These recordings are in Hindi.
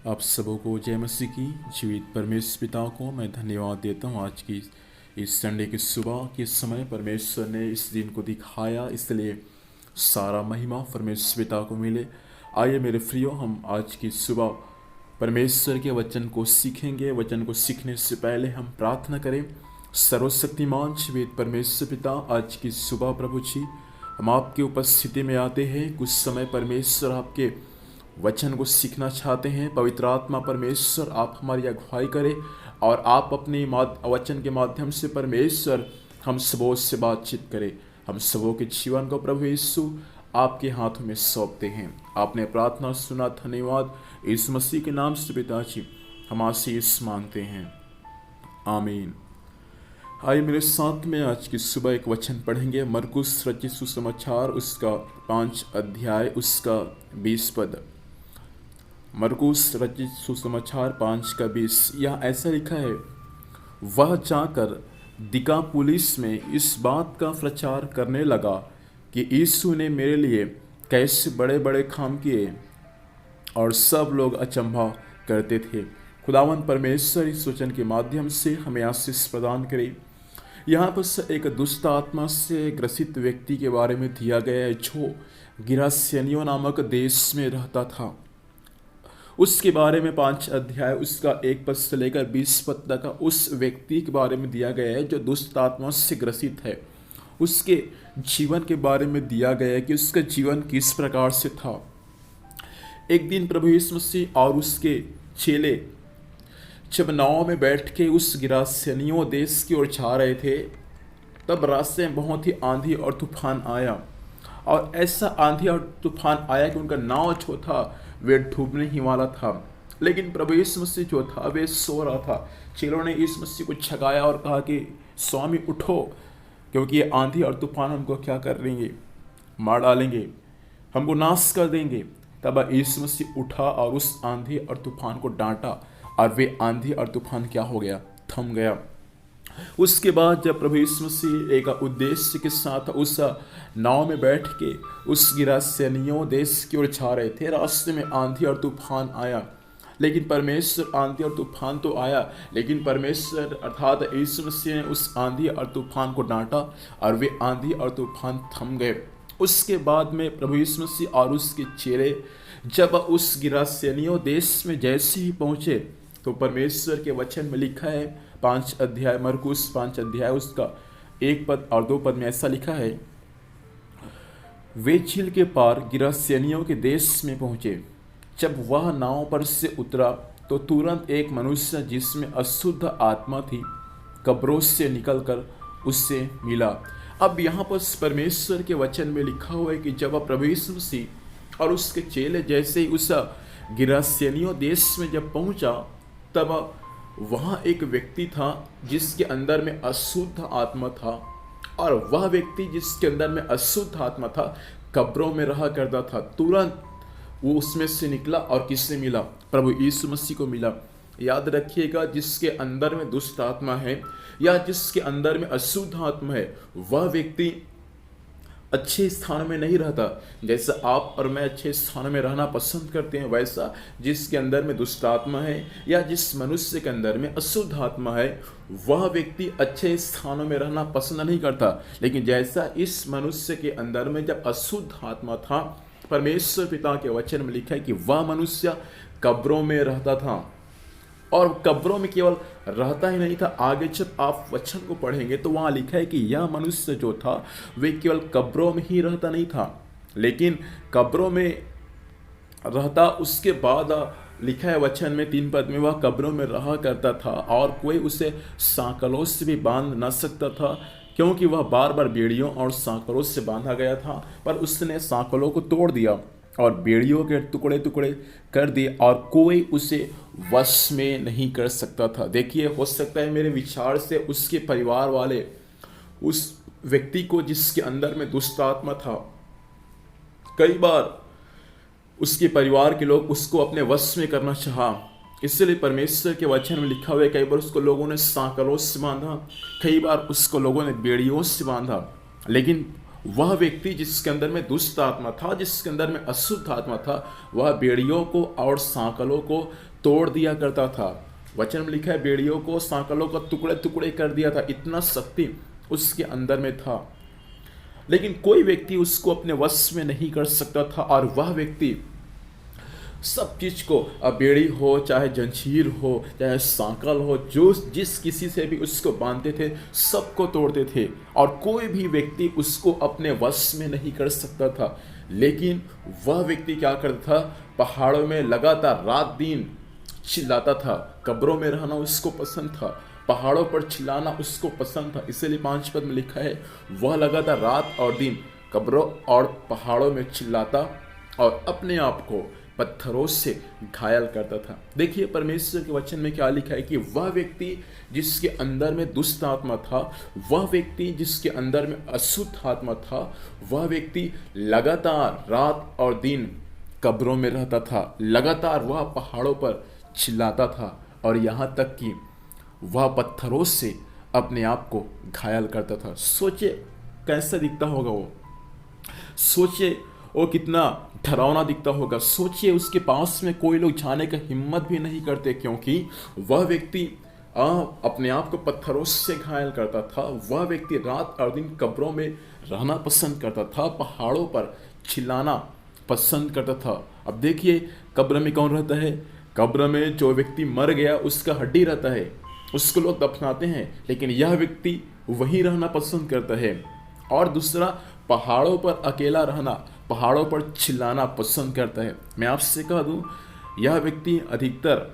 आप सबों को जय मसीह की। जीवित परमेश्वर पिता को मैं धन्यवाद देता हूँ। आज की इस संडे की सुबह के समय परमेश्वर ने इस दिन को दिखाया, इसलिए सारा महिमा परमेश्वर पिता को मिले। आइए मेरे प्रियो, हम आज की सुबह परमेश्वर के वचन को सीखेंगे। वचन को सीखने से पहले हम प्रार्थना करें। सर्वशक्तिमान जीवित परमेश्वर पिता, आज की सुबह प्रभु जी हम आपकी उपस्थिति में आते हैं। कुछ समय परमेश्वर आपके वचन को सीखना चाहते हैं। पवित्र आत्मा परमेश्वर आप हमारी अगुवाई करें और आप अपने वचन के माध्यम से परमेश्वर हम सबों से बातचीत करें। हम सबों के जीवन को प्रभु यीशु आपके हाथों में सौंपते हैं। आपने प्रार्थना सुना, धन्यवाद। इस मसीह के नाम से पिताजी हम आशीष मांगते हैं, आमीन। आइए मेरे साथ में आज की सुबह एक वचन पढ़ेंगे। मरकुस रचित सुसमाचार उसका 5 अध्याय उसका 20 पद। मरकुस रचित सुसमाचार 5:20। यह ऐसा लिखा है, वह जाकर दिकापुलिस में इस बात का प्रचार करने लगा कि यीशु ने मेरे लिए कैसे बड़े बड़े काम किए, और सब लोग अचंभा करते थे। खुदावंद परमेश्वर इस वचन के माध्यम से हमें आशीष प्रदान करे। यहाँ पर एक दुष्ट आत्मा से ग्रसित व्यक्ति के बारे में दिया गया है, जो गिरासेनियों नामक देश में रहता था। उसके बारे में 5 अध्याय उसका 1 पद से लेकर 20 पद तक उस व्यक्ति के बारे में दिया गया है जो दुष्ट आत्मा से ग्रसित है। उसके जीवन के बारे में दिया गया है कि उसका जीवन किस प्रकार से था। एक दिन प्रभु यीशु मसीह और उसके चेले जब नाव में बैठ के उस गिरासेनियों देश की ओर जा रहे थे, तब रास्ते में बहुत ही आंधी और तूफान आया। और ऐसा आंधी और तूफान आया कि उनका नाव जो था वे डूबने ही वाला था। लेकिन प्रभु यीशु मसीह जो था वे सो रहा था। चेलों ने यीशु मसीह को जगाया और कहा कि स्वामी उठो, क्योंकि ये आंधी और तूफान हमको क्या कर देंगे, मार डालेंगे, हमको नाश कर देंगे। तब यीशु मसीह उठा और उस आंधी और तूफान को डांटा, और वे आंधी और तूफान क्या हो गया, थम गया। उसके बाद जब प्रभु यीशु मसीह एक उद्देश्य के साथ उस नाव में बैठ के उस गिरासेनियों देश की ओर जा रहे थे, रास्ते में आंधी और तूफान आया। लेकिन परमेश्वर, आंधी और तूफान तो आया, लेकिन परमेश्वर अर्थात यीशु मसीह ने उस आंधी और तूफान को डांटा और वे आंधी और तूफान थम गए। उसके बाद में प्रभु यीशु मसीह और उसके चेले जब उस गिरासेनियों देश में जैसे ही पहुंचे, तो परमेश्वर के वचन में लिखा है 5 अध्याय मरकुस 5 अध्याय उसका 1 पद और 2 पद में ऐसा लिखा है, वे झील के पार गिरासेनियों के देश में पहुंचे। जब वह नाव पर से उतरा तो तुरंत एक मनुष्य जिसमें अशुद्ध आत्मा थी कब्रों से निकलकर उससे मिला। अब यहाँ पर परमेश्वर के वचन में लिखा हुआ है कि जब प्रभु यीशु मसीह और उसके चेले जैसे ही उस गिरासेनियों देश में जब पहुंचा, तब वहाँ एक व्यक्ति था जिसके अंदर में अशुद्ध आत्मा था, और वह व्यक्ति जिसके अंदर में अशुद्ध आत्मा था कब्रों में रहा करता था। तुरंत वो उसमें से निकला और किससे मिला, प्रभु यीशु मसीह को मिला। याद रखिएगा, जिसके अंदर में दुष्ट आत्मा है या जिसके अंदर में अशुद्ध आत्मा है, वह व्यक्ति अच्छे स्थान में नहीं रहता। जैसा आप और मैं अच्छे स्थान में रहना पसंद करते हैं, वैसा जिसके अंदर में दुष्ट आत्मा है या जिस मनुष्य के अंदर में अशुद्ध आत्मा है, वह व्यक्ति अच्छे स्थानों में रहना पसंद नहीं करता। लेकिन जैसा इस मनुष्य के अंदर में जब अशुद्ध आत्मा था, परमेश्वर पिता के वचन में लिखा है कि वह मनुष्य कब्रों में रहता था। और कब्रों में केवल रहता ही नहीं था, आगे जब आप वचन को पढ़ेंगे तो वहाँ लिखा है कि यह मनुष्य जो था वे केवल कब्रों में ही रहता नहीं था, लेकिन कब्रों में रहता, उसके बाद लिखा है वचन में 3 पद में, वह कब्रों में रहा करता था और कोई उसे सांकलों से भी बांध न सकता था, क्योंकि वह बार बार बेड़ियों और सांकलों से बांधा गया था। पर उसने सांकलों को तोड़ दिया और बेड़ियों के टुकड़े टुकड़े कर दिए, और कोई उसे वश में नहीं कर सकता था। देखिए, हो सकता है मेरे विचार से उसके परिवार वाले उस व्यक्ति को जिसके अंदर में दुष्ट आत्मा था, कई बार उसके परिवार के लोग उसको अपने वश में करना चाहा। इसलिए परमेश्वर के वचन में लिखा हुआ है, कई बार उसको लोगों ने सांकलों से बांधा, कई बार उसको लोगों ने बेड़ियों से बांधा। लेकिन वह व्यक्ति जिसके अंदर में दुष्ट आत्मा था, जिसके अंदर में अशुद्ध आत्मा था, वह बेड़ियों को और सांकलों को तोड़ दिया करता था। वचन में लिखा है बेड़ियों को, सांकलों को टुकड़े टुकड़े कर दिया था। इतना शक्ति उसके अंदर में था, लेकिन कोई व्यक्ति उसको अपने वश में नहीं कर सकता था। और वह व्यक्ति सब चीज को, बेड़ी हो, चाहे जंजीर हो, चाहे सांकल हो, जो जिस किसी से भी उसको बांधते थे सबको तोड़ते थे, और कोई भी व्यक्ति उसको अपने वश में नहीं कर सकता था। लेकिन वह व्यक्ति क्या करता था, पहाड़ों में लगातार रात दिन चिल्लाता था। कब्रों में रहना उसको पसंद था, पहाड़ों पर चिल्लाना उसको पसंद था। इसीलिए 5 पद में लिखा है वह लगातार रात और दिन कब्रों और पहाड़ों में चिल्लाता और अपने आप को पत्थरों से घायल करता था। देखिए परमेश्वर के वचन में क्या लिखा है कि वह व्यक्ति जिसके अंदर में दुष्ट आत्मा था, वह व्यक्ति जिसके अंदर में अशुद्ध आत्मा था, वह व्यक्ति लगातार रात और दिन कब्रों में रहता था। लगातार वह पहाड़ों पर चिल्लाता था और यहाँ तक कि वह पत्थरों से अपने आप को घायल करता था। सोचिए कैसा दिखता होगा वो, सोचिए वो कितना डरावना दिखता होगा। सोचिए उसके पास में कोई लोग जाने का हिम्मत भी नहीं करते, क्योंकि वह व्यक्ति अपने आप को पत्थरों से घायल करता था। वह व्यक्ति रात और दिन कब्रों में रहना पसंद करता था, पहाड़ों पर चिल्लाना पसंद करता था। अब देखिए कब्र में कौन रहता है, कब्र में जो व्यक्ति मर गया उसका हड्डी रहता है, उसको लोग दफनाते हैं, लेकिन यह व्यक्ति वहीं रहना पसंद करता है। और दूसरा, पहाड़ों पर अकेला रहना, पहाड़ों पर चिल्लाना पसंद करता है। मैं आपसे कह दूं, यह व्यक्ति अधिकतर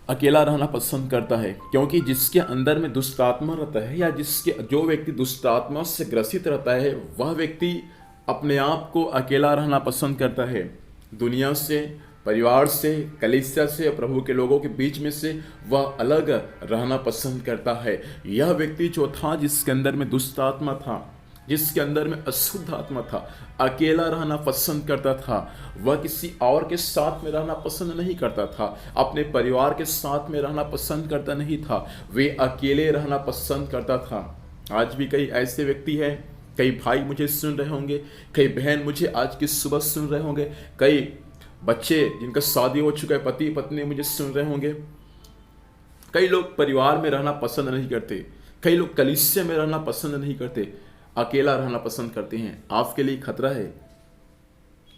अकेला रहना पसंद करता है, क्योंकि जिसके अंदर में दुष्ट आत्मा रहता है या जो व्यक्ति दुष्ट आत्मा से ग्रसित रहता है, वह व्यक्ति अपने आप को अकेला रहना पसंद करता है। दुनिया से, परिवार से, कलीसिया से, प्रभु के लोगों के बीच में से वह अलग रहना पसंद करता है। यह व्यक्ति जो था, जिसके अंदर में दुष्ट आत्मा था, जिसके अंदर में अशुद्ध आत्मा था, अकेला रहना पसंद करता था। वह किसी और के साथ में रहना पसंद नहीं करता था, अपने परिवार के साथ में रहना पसंद करता नहीं था, वे अकेले रहना पसंद करता था। आज भी कई ऐसे व्यक्ति हैं, कई भाई मुझे सुन रहे होंगे, कई बहन मुझे आज की सुबह सुन रहे होंगे, कई बच्चे जिनका शादी हो चुका है, पति पत्नी मुझे सुन रहे होंगे। कई लोग परिवार में रहना पसंद नहीं करते, कई लोग कलीसिया में रहना पसंद नहीं करते, अकेला रहना पसंद करते हैं। आपके लिए खतरा है।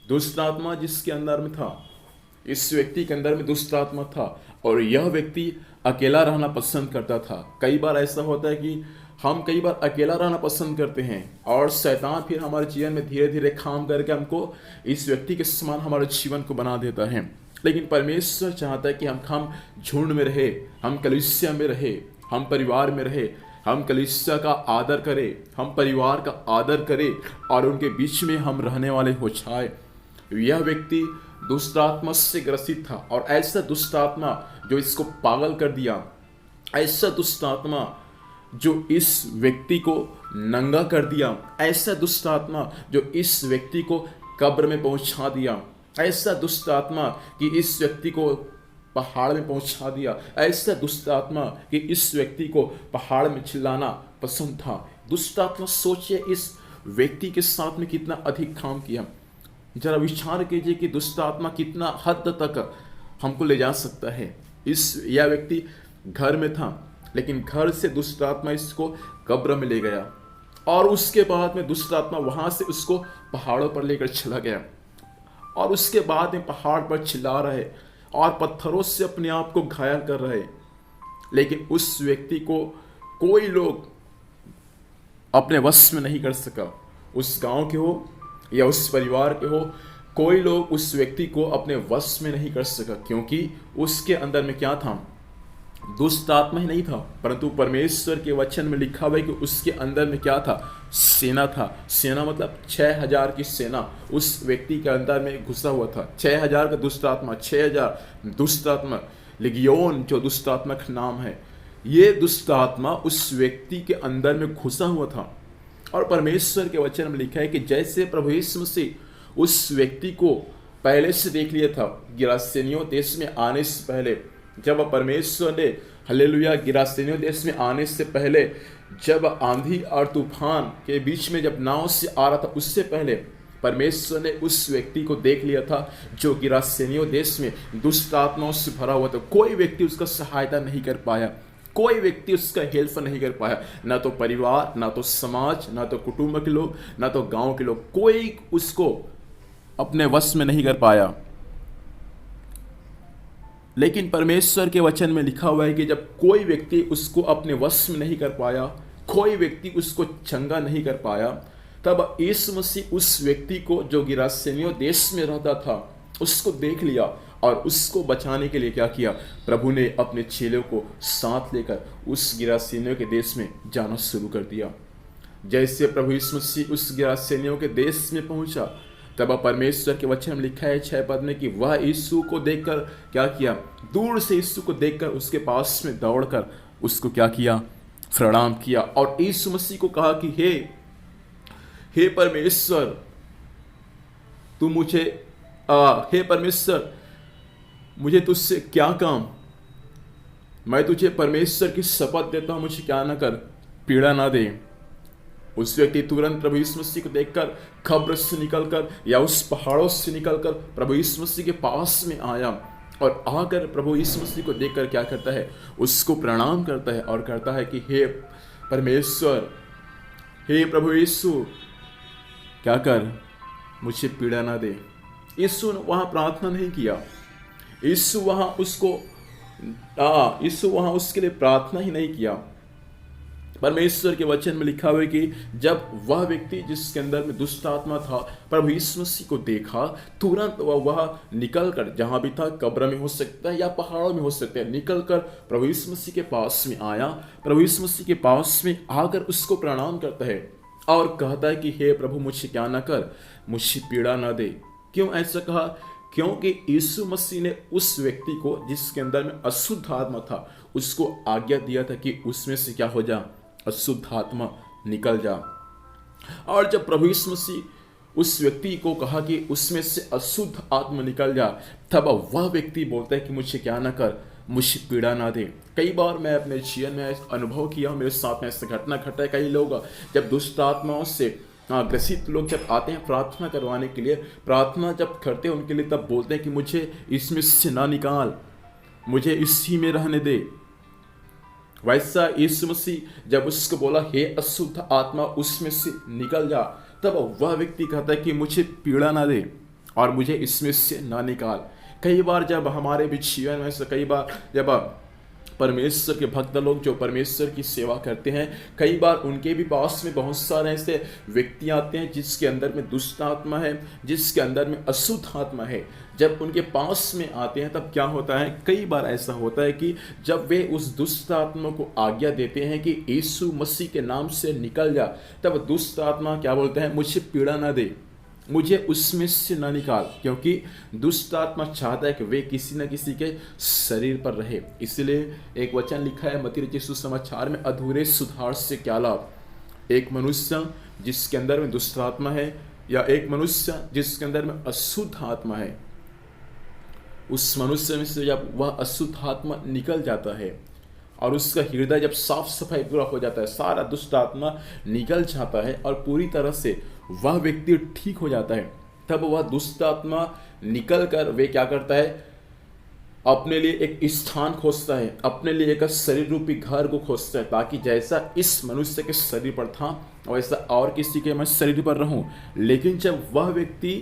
दुष्ट आत्मा जिसके अंदर में था, इस व्यक्ति के अंदर में दुष्ट आत्मा था और यह व्यक्ति अकेला रहना पसंद करता था। कई बार ऐसा होता है कि हम कई बार अकेला रहना पसंद करते हैं और शैतान फिर हमारे जीवन में धीरे धीरे काम करके हमको इस व्यक्ति के समान हमारे जीवन को बना देता है। लेकिन परमेश्वर चाहता है कि हम झुंड में रहे, हम कलीसिया में रहे, हम परिवार में रहे, हम कलीसिया का आदर करें, हम परिवार का आदर करें और उनके बीच में हम रहने वाले हो जाए। यह व्यक्ति दुष्ट आत्मा से ग्रसित था और ऐसा दुष्ट आत्मा जो इसको पागल कर दिया, ऐसा दुष्ट आत्मा जो इस व्यक्ति को नंगा कर दिया, ऐसा दुष्ट आत्मा जो इस व्यक्ति को कब्र में पहुंचा दिया, ऐसा दुष्ट आत्मा कि इस व्यक्ति को पहाड़ में पहुंचा दिया, ऐसा दुष्ट आत्मा कि इस व्यक्ति को पहाड़ में चिल्लाना पसंद था। दुष्ट आत्मा, सोचिए इस व्यक्ति के साथ में कितना अधिक काम किया। जरा विचार कीजिए कि दुष्ट आत्मा कितना हद तक हमको ले जा सकता है। यह व्यक्ति घर में था, लेकिन घर से दुष्ट आत्मा इसको कब्र में ले गया और उसके बाद में दुष्ट आत्मा वहां से उसको पहाड़ों पर लेकर चला गया और उसके बाद में पहाड़ पर चिल्ला रहे और पत्थरों से अपने आप को घायल कर रहे। लेकिन उस व्यक्ति को कोई लोग अपने वश में नहीं कर सका। उस गांव के हो या उस परिवार के हो, कोई लोग उस व्यक्ति को अपने वश में नहीं कर सका, क्योंकि उसके अंदर में क्या था, दुष्ट आत्मा ही नहीं था, परंतु परमेश्वर के वचन में लिखा हुआ है कि उसके अंदर में क्या था, सेना था। सेना मतलब 6000 की सेना उस व्यक्ति के अंदर में घुसा हुआ था। 6000 का दुष्ट आत्मा, 6000 दुष्ट आत्मा, लिगियोन जो दुष्ट आत्मा का नाम है, ये दुष्ट आत्मा उस व्यक्ति के अंदर में घुसा हुआ था। और परमेश्वर के वचन में लिखा है कि जैसे प्रभु यीशु मसीह उस व्यक्ति को पहले से देख लिया था, गिरासेनियों देश में आने से पहले, जब परमेश्वर ने हालेलुया गिरासेनियों देश में आने से पहले, जब आंधी और तूफान के बीच में जब नाव से आ रहा था, उससे पहले परमेश्वर ने उस व्यक्ति को देख लिया था जो गिरासेनियों देश में दुष्ट आत्माओं से भरा हुआ था। कोई व्यक्ति उसका सहायता नहीं कर पाया, कोई व्यक्ति उसका हेल्प नहीं कर पाया, ना तो परिवार, ना तो समाज, ना तो कुटुंब के लोग, ना तो गांव के लोग, कोई उसको अपने वश में नहीं कर पाया। लेकिन परमेश्वर के वचन में लिखा हुआ है कि जब कोई व्यक्ति उसको अपने वश में नहीं कर पाया, कोई व्यक्ति उसको चंगा नहीं कर पाया, तब यीशु मसीह उस व्यक्ति को जो गिरासेनियों देश में रहता था उसको देख लिया और उसको बचाने के लिए क्या किया, प्रभु ने अपने चेलों को साथ लेकर उस गिरासेनियों के देश में जाना शुरू कर दिया। जैसे प्रभु यीशु मसीह उस गिरासेनियों के देश में पहुंचा, तब परमेश्वर के वचन में लिखा है 6 पद में कि वह यीशु को देखकर क्या किया, दूर से यीशु को देखकर उसके पास में दौड़कर उसको क्या किया, प्रणाम किया और यीशु मसीह को कहा कि हे परमेश्वर, तू मुझे हे परमेश्वर, मुझे तुझसे क्या काम, मैं तुझे परमेश्वर की शपथ देता हूं, मुझे क्या ना कर, पीड़ा ना दे। उस व्यक्ति तुरंत प्रभु यीशु मसीह को देखकर खब्र से निकलकर या उस पहाड़ों से निकलकर प्रभु यीशु मसीह के पास में आया और आकर प्रभु यीशु मसीह को देखकर क्या करता है, उसको प्रणाम करता है और कहता है कि हे परमेश्वर, हे प्रभु यीशु, क्या कर, मुझे पीड़ा ना दे। यीशु ने वहां प्रार्थना नहीं किया, यीशु वहां उसके लिए प्रार्थना ही नहीं किया। परमेश्वर के वचन में लिखा हुआ है कि जब वह व्यक्ति जिसके अंदर में दुष्ट आत्मा था प्रभु यीशु मसीह को देखा, तुरंत वह निकल कर, जहां भी था, कब्र में हो सकता है या पहाड़ों में हो सकता है, निकल कर प्रभु यीशु मसीह के पास में आया, प्रभु यीशु मसीह के पास में आकर उसको प्रणाम करता है और कहता है कि हे प्रभु, मुझे क्या ना कर, मुझे पीड़ा ना दे। क्यों ऐसा कहा? क्योंकि यीशु मसीह ने उस व्यक्ति को जिसके अंदर में अशुद्ध आत्मा था उसको आज्ञा दिया था कि उसमें से क्या हो जा, अशुद्ध आत्मा निकल जा। और जब प्रभु यीशु मसीह उस व्यक्ति को कहा कि उसमें से अशुद्ध आत्मा निकल जा, तब वह व्यक्ति बोलता है कि मुझे क्या ना कर, मुझे पीड़ा ना दे। कई बार मैं अपने जीवन में अनुभव किया, मेरे साथ में ऐसा घटना घटा है। कई लोग जब दुष्ट आत्माओं से ग्रसित लोग जब आते हैं प्रार्थना करवाने के लिए, प्रार्थना जब करते हैं उनके लिए, तब बोलते हैं कि मुझे इसमें से ना निकाल, मुझे इसी में रहने दे। वैसा यीशु मसीह जब उसको बोला हे अशुद्ध आत्मा उसमें से निकल जा, तब वह व्यक्ति कहता है कि मुझे पीड़ा ना दे और मुझे इसमें से ना निकाल। कई बार जब हमारे भी जीवन में से, कई बार जब परमेश्वर के भक्त लोग जो परमेश्वर की सेवा करते हैं, कई बार उनके भी पास में बहुत सारे ऐसे व्यक्ति आते हैं जिसके अंदर में दुष्ट आत्मा है, जिसके अंदर में अशुद्ध आत्मा है। जब उनके पास में आते हैं तब क्या होता है, कई बार ऐसा होता है कि जब वे उस दुष्ट आत्मा को आज्ञा देते हैं कि यीशु मसीह के नाम से निकल जा, तब दुष्ट आत्मा क्या बोलते हैं, मुझे पीड़ा ना दे, मुझे उसमें से ना निकाल। क्योंकि दुष्ट आत्मा चाहता है कि वे किसी न किसी के शरीर पर रहे। इसलिए एक वचन लिखा है मत्ती रचित सुसमाचार में, अधूरे सुधार से क्या लाभ। एक मनुष्य जिसके अंदर में दुष्ट आत्मा है या एक मनुष्य जिसके अंदर में अशुद्ध आत्मा है, उस मनुष्य में से जब वह अशुद्ध आत्मा निकल जाता है और उसका हृदय जब साफ सफाई पूरा हो जाता है, सारा दुष्ट आत्मा निकल जाता है और पूरी तरह से वह व्यक्ति ठीक हो जाता है, तब वह दुष्ट आत्मा निकल कर वे क्या करता है, अपने लिए एक स्थान खोजता है, अपने लिए एक शरीर रूपी घर को खोजता है, ताकि जैसा इस मनुष्य के शरीर पर था वैसा और किसी के मैं शरीर पर रहूं। लेकिन जब वह व्यक्ति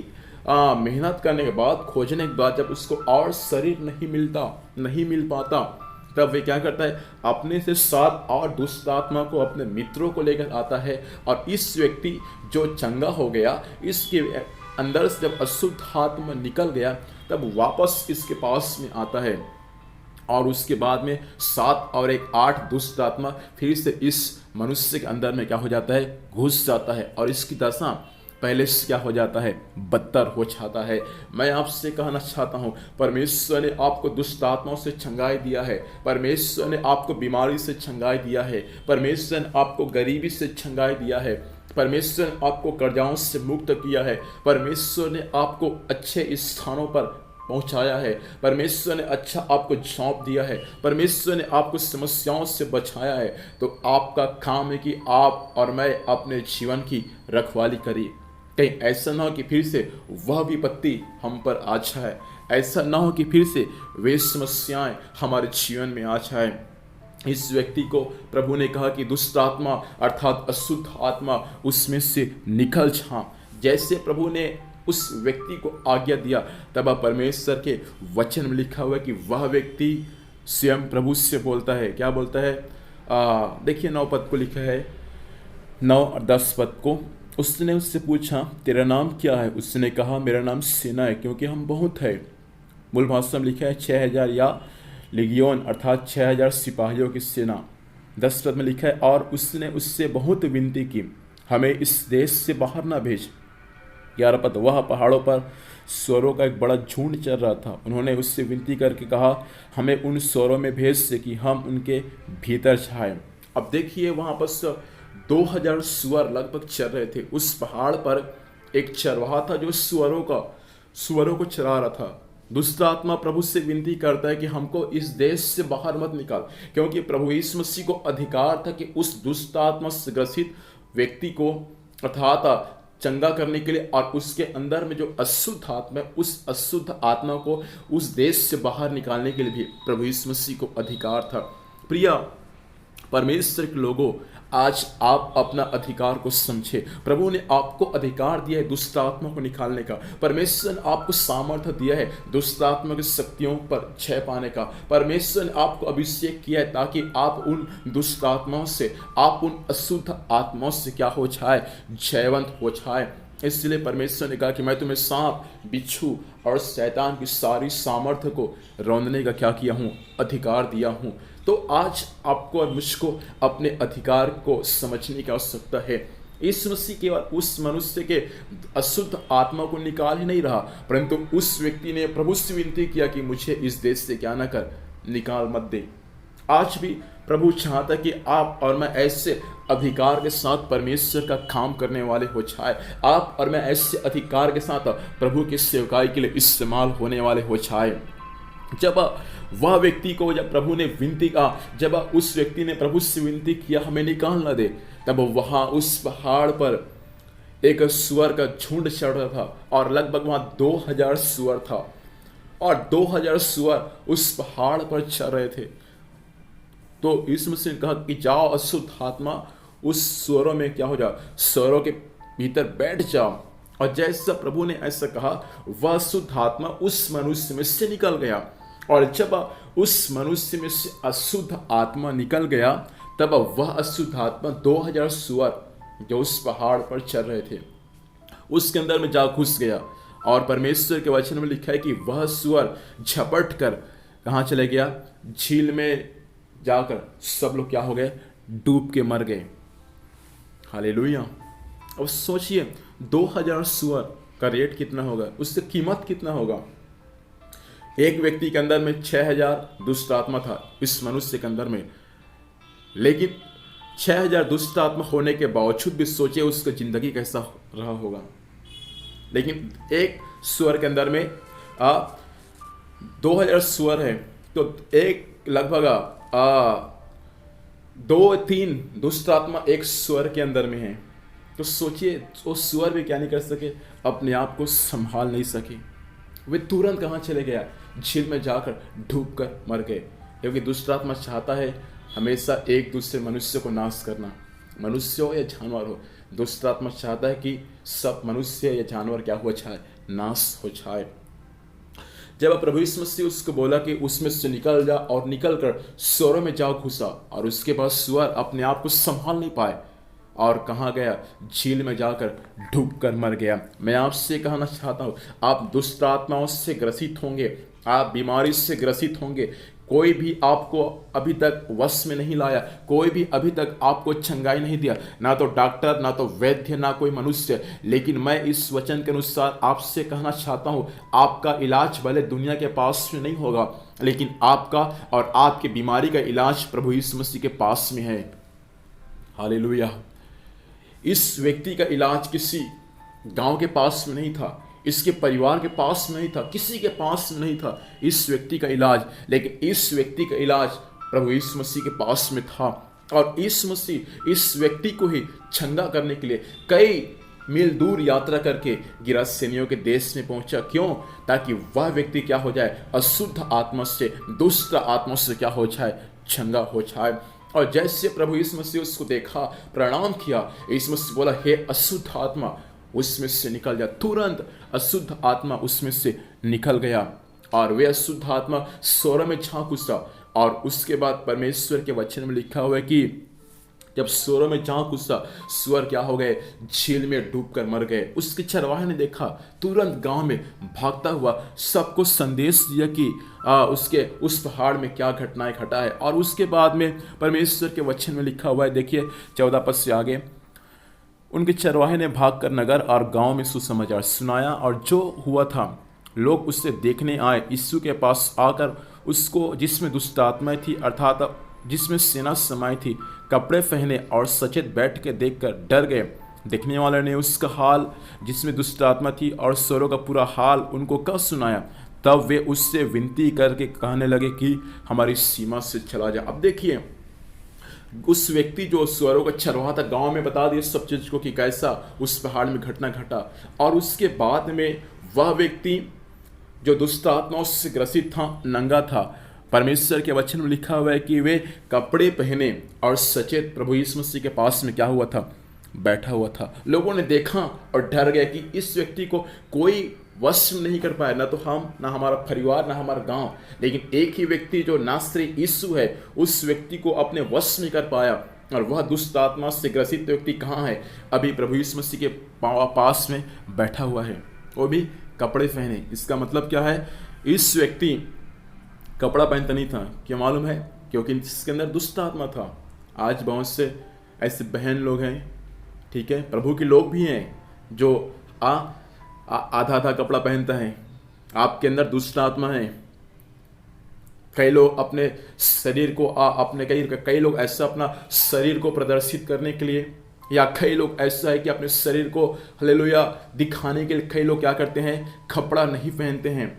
मेहनत करने के बाद, खोजने के बाद, जब उसको और शरीर नहीं मिल पाता, तब वे क्या करता है, अपने से 7 और दुष्ट आत्मा को, अपने मित्रों को लेकर आता है और इस व्यक्ति जो चंगा हो गया, इसके अंदर से जब अशुद्ध आत्मा निकल गया, तब वापस इसके पास में आता है और उसके बाद में 7 और 8 दुष्ट आत्मा फिर से इस मनुष्य के अंदर में क्या हो जाता है, घुस जाता है और इसकी दशा पहले से क्या हो जाता है, बदतर हो जाता है। मैं आपसे कहना चाहता हूँ, परमेश्वर ने आपको दुष्ट आत्माओं से छंगाई दिया है, परमेश्वर ने आपको बीमारी से छंगाई दिया है, परमेश्वर ने आपको गरीबी से छंगाई दिया है, परमेश्वर ने आपको कर्जाओं से मुक्त किया है, परमेश्वर ने आपको अच्छे स्थानों पर पहुंचाया है, परमेश्वर ने अच्छा आपको सौंप दिया है, परमेश्वर ने आपको समस्याओं से बचाया है। तो आपका काम है कि आप और मैं अपने जीवन की रखवाली करिए। कहीं ऐसा ना हो कि फिर से वह विपत्ति हम पर आ जाए, ऐसा ना हो कि फिर से वे समस्याएं हमारे जीवन में आ जाए। इस व्यक्ति को प्रभु ने कहा कि दुष्ट आत्मा अर्थात अशुद्ध आत्मा उसमें से निकल जा। जैसे प्रभु ने उस व्यक्ति को आज्ञा दिया, तब परमेश्वर के वचन में लिखा हुआ है कि वह व्यक्ति स्वयं प्रभु से बोलता है। क्या बोलता है? देखिए 9 पद को लिखा है, 9 और 10 पद को। उसने उससे पूछा, तेरा नाम क्या है? उसने कहा, मेरा नाम सेना है, क्योंकि हम बहुत है। मूल भाषा में लिखा है 6000 या लेगियोन अर्थात 6000 सिपाहियों की सेना। 10 पद में लिखा है, और उसने उससे बहुत विनती की, हमें इस देश से बाहर ना भेज। 11 पद, वह पहाड़ों पर स्वरों का एक बड़ा झुंड चल रहा था। उन्होंने उससे विनती करके कहा, हमें उन स्वरों में भेज से कि हम उनके भीतर छाए। अब देखिए वहाँ पर 2000 सुअर लगभग चल रहे थे। उस पहाड़ पर एक चरवाहा था जो सुअरों को चरा रहा था। दुष्ट आत्मा प्रभु से विनती करता है कि हमको इस देश से बाहर मत निकाल, क्योंकि प्रभु यीशु मसीह को अधिकार था कि उस दुष्ट आत्मा से ग्रसित व्यक्ति को अर्थात चंगा करने के लिए, और उसके अंदर में जो अशुद्ध आत्मा है उस अशुद्ध आत्मा को उस देश से बाहर निकालने के लिए भी प्रभु यीशु मसीह को अधिकार था। प्रिय परमेश्वर के लोगों, आज आप अपना अधिकार को समझे। प्रभु ने आपको अधिकार दिया है दुष्ट आत्मा को निकालने का। परमेश्वर ने आपको सामर्थ्य दिया है दुष्ट आत्मा की शक्तियों पर जय पाने का। परमेश्वर ने आपको अभिषेक किया है ताकि आप उन दुष्ट आत्माओं से, आप उन अशुद्ध आत्माओं से क्या हो जाए? जयवंत हो जाए। इसलिए परमेश्वर ने कहा कि मैं तुम्हें सांप, बिच्छू और शैतान की सारी सामर्थ्य को रौंदने का क्या किया हूँ? अधिकार दिया हूँ। तो आज आपको और मुझको अपने अधिकार को समझने की आवश्यकता है। यीशु मसीह केवल उस मनुष्य के अशुद्ध आत्मा को निकाल ही नहीं रहा, परंतु उस व्यक्ति ने प्रभु से विनती किया कि मुझे इस देश से क्या ना कर, निकाल मत दे। आज भी प्रभु चाहता कि आप और मैं ऐसे अधिकार के साथ परमेश्वर का काम करने वाले हो जाए। आप और मैं ऐसे अधिकार के साथ प्रभु की सेवकाई के लिए इस्तेमाल होने वाले हो जाए। जब वह व्यक्ति को, जब प्रभु ने विनती का, जब उस व्यक्ति ने प्रभु से विनती किया हमें निकाल न दे, तब वहां उस पहाड़ पर एक सुअर का झुंड चढ़ रहा था, और लगभग वहां 2000 सुअर था, और 2000 सुअर उस पहाड़ पर चल रहे थे। तो यीशु मसीह ने कहा कि जाओ अशुद्ध आत्मा उस सुअरों में क्या हो जाओ, सुअरों के भीतर बैठ जाओ। और जैसा प्रभु ने ऐसा कहा, वह अशुद्ध आत्मा उस मनुष्य में से निकल गया। और जब उस मनुष्य में से अशुद्ध आत्मा निकल गया, तब वह अशुद्ध आत्मा 2000 सुअर जो उस पहाड़ पर चल रहे थे उसके अंदर में जा घुस गया। और परमेश्वर के वचन में लिखा है कि वह सुअर झपट कर कहाँ चले गया? झील में जाकर सब लोग क्या हो गए? डूब के मर गए। हालेलुया। अब सोचिए 2000 सुअर का रेट कितना होगा, उसकी कीमत कितना होगा? एक व्यक्ति के अंदर में 6000 दुष्ट आत्मा था इस मनुष्य के अंदर में, लेकिन 6000 दुष्ट आत्मा होने के बावजूद भी सोचिए उसका जिंदगी कैसा रहा होगा। लेकिन एक सुअर के अंदर में 2000 सुअर है, तो एक लगभग 2-3 दुष्ट आत्मा एक सुअर के अंदर में है। तो सोचिए वो सुअर भी क्या नहीं कर सके, अपने आप को संभाल नहीं सके। वे तुरंत कहाँ चले गया? झील में जाकर डूब कर मर गए। क्योंकि दुष्ट आत्मा चाहता है हमेशा एक दूसरे मनुष्य को नाश करना, मनुष्य हो या जानवर हो। दुष्ट आत्मा चाहता है कि सब मनुष्य या जानवर क्या हो जाए? नाश हो जाए। जब प्रभु यीशु मसीह उसको बोला कि उसमें से निकल जा, और निकल कर सुअरों में जाओ घुसा, और उसके बाद सुअर अपने आप को संभाल नहीं पाए और कहाँ गया? झील में जाकर डूब कर मर गया। मैं आपसे कहना चाहता हूँ, आप दुष्ट आत्माओं से ग्रसित होंगे, आप बीमारी से ग्रसित होंगे, कोई भी आपको अभी तक वश में नहीं लाया, कोई भी अभी तक आपको चंगाई नहीं दिया, ना तो डॉक्टर, ना तो वैद्य, ना कोई मनुष्य। लेकिन मैं इस वचन के अनुसार आपसे कहना चाहता हूँ, आपका इलाज भले दुनिया के पास में नहीं होगा, लेकिन आपका और आपकी बीमारी का इलाज प्रभु यीशु मसीह के पास में है। हालेलुया। इस व्यक्ति का इलाज किसी गांव के पास में नहीं था, इसके परिवार के पास में नहीं था, किसी के पास में नहीं था इस व्यक्ति का इलाज, लेकिन इस व्यक्ति का इलाज प्रभु यीशु मसीह के पास में था। और यीशु मसीह इस व्यक्ति को ही चंगा करने के लिए कई मील दूर यात्रा करके गिरासेनियों के देश में पहुंचा। क्यों? ताकि वह व्यक्ति क्या हो जाए, अशुद्ध आत्मा से, दुष्ट आत्मा से क्या हो जाए, चंगा हो जाए। और जैसे प्रभु यीशु मसीह उसको देखा, प्रणाम किया, यीशु मसीह बोला, हे अशुद्ध आत्मा उसमें से निकल जा। तुरंत अशुद्ध आत्मा उसमें से निकल गया और वे अशुद्ध आत्मा स्वर्ग में झांक घुसा। और उसके बाद परमेश्वर के वचन में लिखा हुआ है कि जब स्वर्ग में झांक घुसा, स्वर क्या हो गए, झील में डूबकर मर गए। उसके चरवाहे ने देखा, तुरंत गांव में भागता हुआ सबको संदेश दिया कि उसके उस पहाड़ में क्या घटनाएं घटा है। और उसके बाद में परमेश्वर के वचन में लिखा हुआ है, देखिए 14 पद से आगे, उनके चरवाहे ने भागकर नगर और गांव में सुसमाचार सुनाया, और जो हुआ था लोग उससे देखने आए। यीशु के पास आकर उसको, जिसमें दुष्ट आत्माएं थी, अर्थात जिसमें सेना समाई थी, कपड़े पहने और सचेत बैठ के देखकर डर गए। देखने वाले ने उसका हाल, जिसमें दुष्ट आत्मा थी, और स्वरों का पूरा हाल उनको कब सुनाया। तब वे उससे विनती करके कहने लगे कि हमारी सीमा से चला जा। अब देखिए, उस व्यक्ति जो स्वरों का चरवाहा था, गांव में बता दिया सब चीज को कि कैसा उस पहाड़ में घटना घटा। और उसके बाद में वह व्यक्ति जो दुष्ट आत्माओं से ग्रसित था, नंगा था। परमेश्वर के वचन में लिखा हुआ है कि वे कपड़े पहने और सचेत प्रभु यीशु मसीह के पास में क्या हुआ था, बैठा हुआ था। लोगों ने देखा और डर गया कि इस व्यक्ति को कोई वश नहीं कर पाया, ना तो हम, ना हमारा परिवार, ना हमारा गांव। लेकिन एक ही व्यक्ति जो नासरी यीशु है, उस व्यक्ति को अपने वश में कर पाया। और वह दुष्ट आत्मा से ग्रसित व्यक्ति कहाँ है? अभी प्रभु यीशु मसीह के पास में बैठा हुआ है, वो भी कपड़े पहने। इसका मतलब क्या है? इस व्यक्ति कपड़ा पहनता नहीं था। क्या मालूम है? क्योंकि इसके अंदर दुष्ट आत्मा था। आज बहुत से ऐसे बहन लोग हैं, ठीक है, प्रभु के लोग भी हैं, जो आधा आधा कपड़ा पहनता है। आपके अंदर दुष्ट आत्मा है। कई लोग अपने शरीर को अपने कई लोग ऐसा अपना शरीर को प्रदर्शित करने के लिए, या कई लोग ऐसा है कि अपने शरीर को हालेलुया दिखाने के लिए कई लोग क्या करते हैं, कपड़ा नहीं पहनते हैं।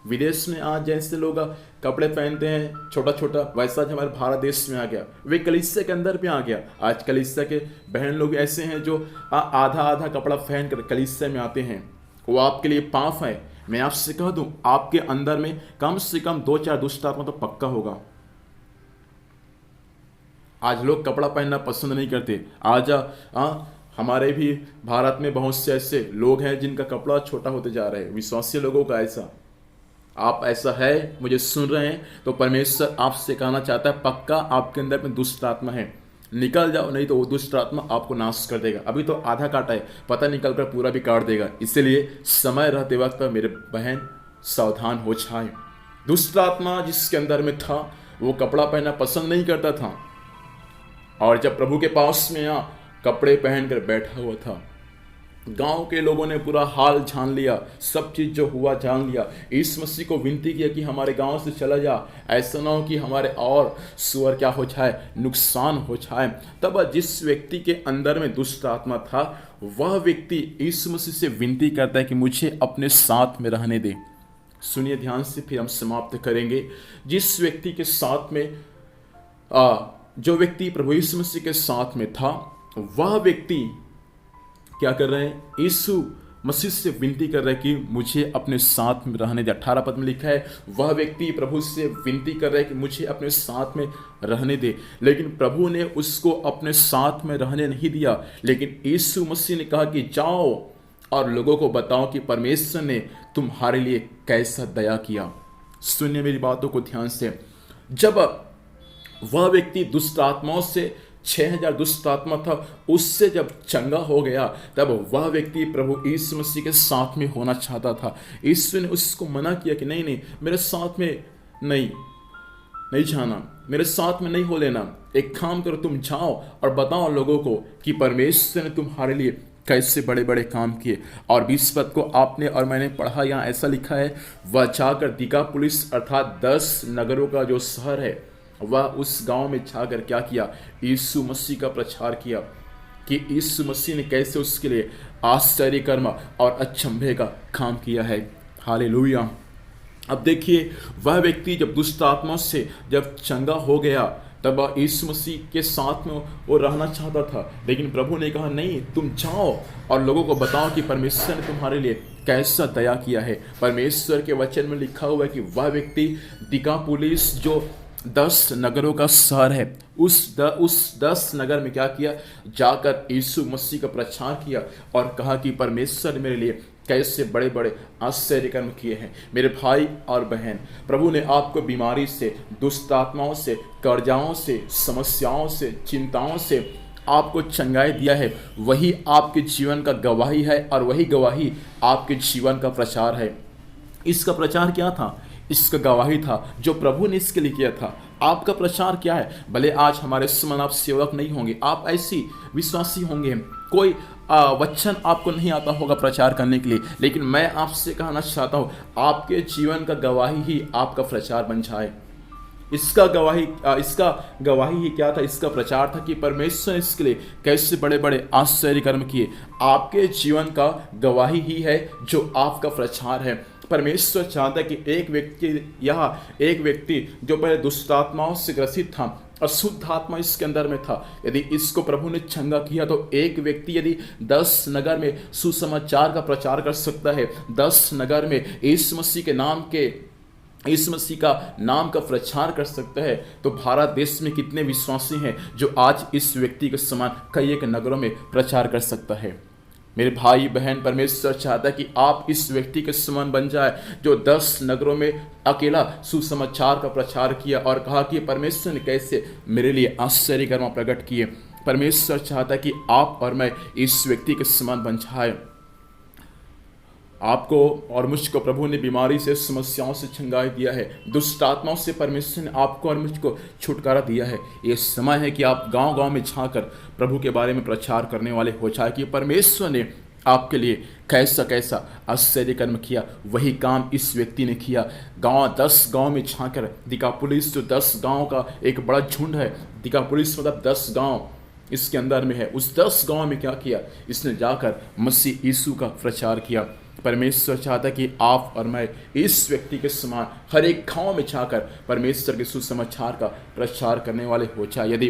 विदेश में आज जैसे लोग कपड़े पहनते हैं छोटा छोटा, वैसा जो हमारे भारत देश में आ गया, वे कलीसिया के अंदर भी आ गया। आज कलीसिया के बहन लोग ऐसे हैं जो आधा आधा कपड़ा पहन कर कलीसिया में आते हैं। वो आपके लिए पाप है। मैं आपसे कह दूं, आपके अंदर में कम से कम 2-4 दुष्ट आत्मा तो पक्का होगा। आज लोग कपड़ा पहनना पसंद नहीं करते। आज हमारे भी भारत में बहुत से ऐसे लोग हैं जिनका कपड़ा छोटा होते जा रहा है। विश्वासी लोगों का ऐसा, आप ऐसा है, मुझे सुन रहे हैं, तो परमेश्वर आपसे कहना चाहता है, पक्का आपके अंदर में दुष्ट आत्मा है, निकल जाओ, नहीं तो वो दुष्ट आत्मा आपको नाश कर देगा। अभी तो आधा काटा है, पता निकल कर पूरा भी काट देगा। इसलिए समय रहते वक्त पर मेरे बहन सावधान हो जाए। दुष्ट आत्मा जिसके अंदर में था, वो कपड़ा पहनना पसंद नहीं करता था, और जब प्रभु के पास में कपड़े पहनकर बैठा हुआ था। गांव के लोगों ने पूरा हाल जान लिया, सब चीज जो हुआ जान लिया। यीशु मसीह को विनती किया कि हमारे गांव से चला जा, ऐसा ना हो कि हमारे और सुअर क्या हो जाए, नुकसान हो जाए। तब जिस व्यक्ति के अंदर में दुष्ट आत्मा था, वह व्यक्ति यीशु मसीह से विनती करता है कि मुझे अपने साथ में रहने दे। सुनिए ध्यान से, फिर हम समाप्त करेंगे। जिस व्यक्ति के साथ में जो व्यक्ति प्रभु यीशु मसीह के साथ में था, वह व्यक्ति क्या कर रहे हैं, यीशु मसीह से विनती कर रहे हैं कि मुझे अपने साथ में रहने दे। 18 पद में लिखा है, वह व्यक्ति प्रभु से विनती कर रहा है कि मुझे अपने साथ में रहने दे। लेकिन प्रभु ने उसको अपने साथ में रहने नहीं दिया। लेकिन यीशु मसीह ने कहा कि जाओ और लोगों को बताओ कि परमेश्वर ने तुम्हारे लिए कैसा दया किया। सुनिए मेरी बातों को ध्यान से। जब वह व्यक्ति दुष्ट आत्माओं से 6000 दुष्ट आत्मा था, उससे जब चंगा हो गया, तब वह व्यक्ति प्रभु यीशु मसीह के साथ में होना चाहता था। यीशु ने उसको मना किया कि नहीं, मेरे साथ में नहीं जाना, मेरे साथ में नहीं हो लेना। एक काम करो, तुम जाओ और बताओ लोगों को कि परमेश्वर ने तुम्हारे लिए कैसे बड़े बड़े काम किए। और 20 पद को आपने और मैंने पढ़ा, यहाँ ऐसा लिखा है, वह जाकर दिकापुलिस अर्थात 10 नगरों का जो शहर है, वह उस गांव में जाकर क्या किया, यीशु मसीह का प्रचार किया कि यीशु मसीह ने कैसे उसके लिए आश्चर्य कर्म और अचंभे का काम किया है। हालेलुया। अब देखिए, वह व्यक्ति जब दुष्ट आत्माओं से जब चंगा हो गया, तब यीशु मसीह के साथ में वो रहना चाहता था, लेकिन प्रभु ने कहा नहीं, तुम जाओ और लोगों को बताओ कि परमेश्वर ने तुम्हारे लिए कैसा दया किया है। परमेश्वर के वचन में लिखा हुआ है कि वह व्यक्ति दिकापुलिस जो 10 नगरों का शहर है, उस 10 नगर में क्या किया, जाकर यीशु मसीह का प्रचार किया और कहा कि परमेश्वर ने मेरे लिए कैसे बड़े बड़े आश्चर्य कर्म किए हैं। मेरे भाई और बहन, प्रभु ने आपको बीमारी से, दुष्ट आत्माओं से, कर्जाओं से, समस्याओं से, चिंताओं से आपको चंगाई दिया है। वही आपके जीवन का गवाही है और वही गवाही आपके जीवन का प्रचार है। इसका प्रचार क्या था? इसका गवाही था जो प्रभु ने इसके लिए किया था। आपका प्रचार क्या है? भले आज हमारे समान आप सेवक नहीं होंगे, आप ऐसी विश्वासी होंगे, कोई वचन आपको नहीं आता होगा प्रचार करने के लिए, लेकिन मैं आपसे कहना चाहता हूँ, आपके जीवन का गवाही ही आपका प्रचार बन जाए। इसका गवाही ही क्या था? इसका प्रचार था कि परमेश्वर ने इसके लिए कैसे बड़े बड़े आश्चर्य कर्म किए। आपके जीवन का गवाही ही है जो आपका प्रचार है। परमेश्वर चाहता है कि एक व्यक्ति जो पहले दुष्ट आत्माओं से ग्रसित था, अशुद्ध आत्मा इसके अंदर में था, यदि इसको प्रभु ने चंगा किया तो एक व्यक्ति यदि 10 नगर में सुसमाचार का प्रचार कर सकता है, 10 नगर में यीशु मसीह का नाम का प्रचार कर सकता है, तो भारत देश में कितने विश्वासी हैं जो आज इस व्यक्ति के समान कई एक नगरों में प्रचार कर सकता है। मेरे भाई बहन, परमेश्वर चाहता है कि आप इस व्यक्ति के समान बन जाए जो 10 नगरों में अकेला सुसमाचार का प्रचार किया और कहा कि परमेश्वर ने कैसे मेरे लिए आश्चर्य कर्म प्रकट किए। परमेश्वर चाहता है कि आप और मैं इस व्यक्ति के समान बन जाए। आपको और मुझको प्रभु ने बीमारी से, समस्याओं से छंगाई दिया है, दुष्ट आत्माओं से परमेश्वर ने आपको और मुझको छुटकारा दिया है। ये समय है कि आप गांव-गांव में जाकर प्रभु के बारे में प्रचार करने वाले हो जाए कि परमेश्वर ने आपके लिए कैसा कैसा आश्चर्य कर्म किया। वही काम इस व्यक्ति ने किया। 10 गांव में जाकर, दिकापुलिस जो 10 गांव का एक बड़ा झुंड है, दिकापुलिस मतलब 10 गांव इसके अंदर में है, उस 10 गांव में क्या किया, इसने जाकर मसीह यीशु का प्रचार किया। परमेश्वर चाहता है कि आप और मैं इस व्यक्ति के समान हर एक गांव में जाकर परमेश्वर के सुसमाचार का प्रचार करने वाले हो जाए। यदि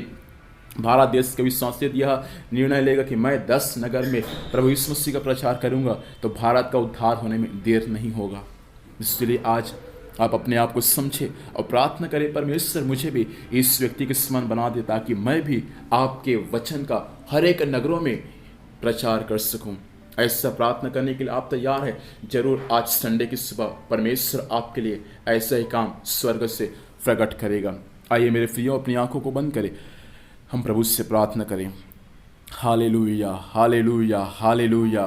भारत देश के विश्वासी यह निर्णय लेगा कि मैं 10 नगर में प्रभु यीशु मसीह का प्रचार करूंगा, तो भारत का उद्धार होने में देर नहीं होगा। इसलिए आज आप अपने आप को समझे और प्रार्थना करें, परमेश्वर मुझे भी इस व्यक्ति के समान बना दे ताकि मैं भी आपके वचन का हर एक नगरों में प्रचार कर सकूं। ऐसा प्रार्थना करने के लिए आप तैयार हैं? जरूर आज संडे की सुबह परमेश्वर आपके लिए ऐसा ही काम स्वर्ग से प्रकट करेगा। आइए मेरे प्रियो, अपनी आंखों को बंद करें, हम प्रभु से प्रार्थना करें। Hallelujah, hallelujah, hallelujah,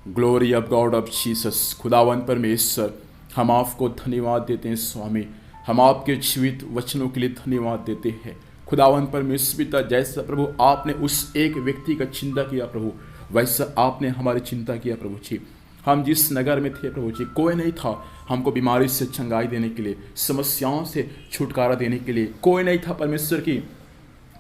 glory of God of Jesus. खुदावन परमेश्वर, हम आपको धन्यवाद देते हैं स्वामी, हम आपके जीवित वचनों के लिए धन्यवाद देते हैं। खुदावन परमेश्वर पिता, जैसा प्रभु आपने उस एक व्यक्ति का चिंता किया प्रभु, वैसा आपने हमारी चिंता किया प्रभु जी। हम जिस नगर में थे प्रभु जी, कोई नहीं था हमको बीमारी से चंगाई देने के लिए, समस्याओं से छुटकारा देने के लिए, कोई नहीं था परमेश्वर की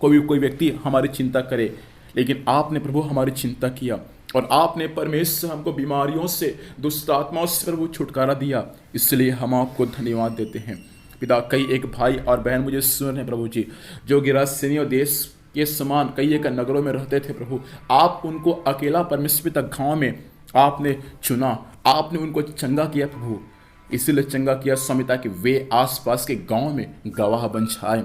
कोई व्यक्ति हमारी चिंता करे, लेकिन आपने प्रभु हमारी चिंता किया और आपने परमेश्वर हमको बीमारियों से, दुष्ट आत्माओं से प्रभु छुटकारा दिया। इसलिए हम आपको धन्यवाद देते हैं पिता। कई एक भाई और बहन मुझे सुन रहे हैं प्रभु जी, जो गिरासेनियों देश के समान कई एक नगरों में रहते थे प्रभु, आप उनको अकेला परमेश्वर पिता गाँव में आपने चुना, आपने उनको चंगा किया प्रभु। इसीलिए चंगा किया स्वामी ताकि वे आसपास के गांव में गवाह बन जाए।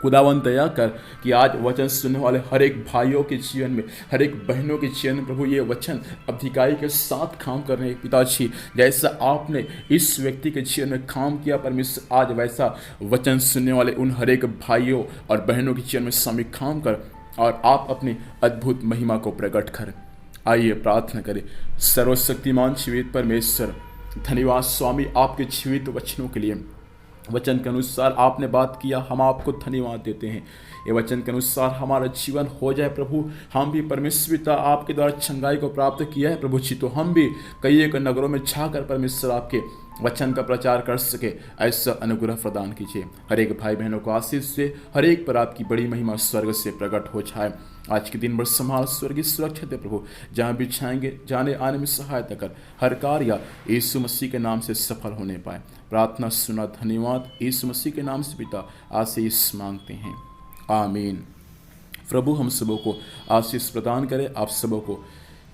खुदावन दया कर कि आज वचन सुनने वाले हर एक भाइयों के जीवन में, हर एक बहनों के जीवन में प्रभु ये वचन अधिकारी के साथ काम कर रहे हैं पिताजी। जैसा आपने इस व्यक्ति के जीवन में काम किया परमेश्वर, आज वैसा वचन सुनने वाले उन हर एक भाइयों और बहनों के जीवन में स्वामी काम कर और आप अपनी अद्भुत महिमा को प्रकट कर। आइए प्रार्थना करें। सर्वशक्तिमान जीवित परमेश्वर, धन्यवाद स्वामी आपके जीवित वचनों के लिए। वचन के अनुसार आपने बात किया, हम आपको धन्यवाद देते हैं। ये वचन के अनुसार हमारा जीवन हो जाए प्रभु। हम भी परमेश्वर पिता आपके द्वारा चंगाई को प्राप्त किया है प्रभु जी, तो हम भी कई एक नगरों में जाकर परमेश्वर आपके वचन का प्रचार कर सके, ऐसा अनुग्रह प्रदान कीजिए। हर एक भाई बहनों को आशीष से, हर एक पर आपकी बड़ी महिमा स्वर्ग से प्रकट हो जाए। आज के दिन भर संभाल, स्वर्गीय सुरक्षा दे प्रभु। जहाँ भी जाएंगे, जाने आने में सहायता कर। हर कार्य यीशु मसीह के नाम से सफल होने पाए। प्रार्थना सुना, धन्यवाद। यीशु मसीह के नाम से पिता आशीष मांगते हैं, आमीन। प्रभु हम सबों को आशीष प्रदान करे, आप सबों को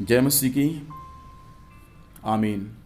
जय मसीह की। आमीन।